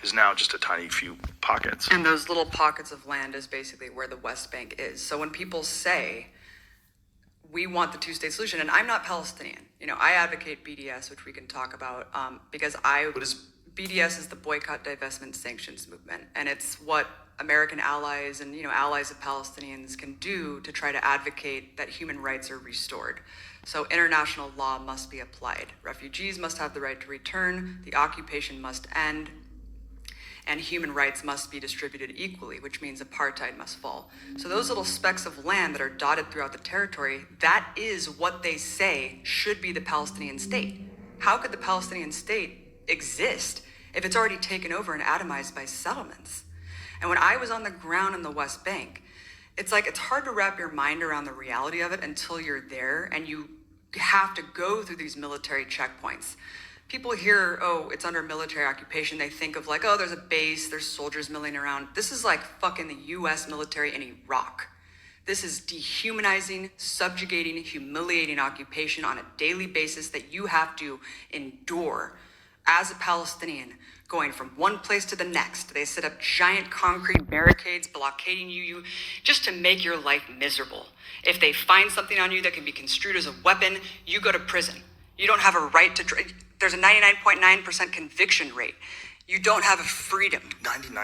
is now just a tiny few pockets. And those little pockets of land is basically where the West Bank is. So when people say, we want the two-state solution, and I'm not Palestinian. I advocate BDS, which we can talk about, because BDS is the Boycott, Divestment, Sanctions movement, and it's what American allies and allies of Palestinians can do to try to advocate that human rights are restored. So international law must be applied. Refugees must have the right to return. The occupation must end. And human rights must be distributed equally, which means apartheid must fall. So those little specks of land that are dotted throughout the territory, that is what they say should be the Palestinian state. How could the Palestinian state exist if it's already taken over and atomized by settlements? And when I was on the ground in the West Bank, it's hard to wrap your mind around the reality of it until you're there and you have to go through these military checkpoints. People hear, oh, it's under military occupation. They think of oh, there's a base, there's soldiers milling around. This is like fucking the US military in Iraq. This is dehumanizing, subjugating, humiliating occupation on a daily basis that you have to endure as a Palestinian, going from one place to the next. They set up giant concrete barricades blockading you just to make your life miserable. If they find something on you that can be construed as a weapon, you go to prison. You don't have a right to... There's a 99.9% conviction rate. You don't have a freedom. 99.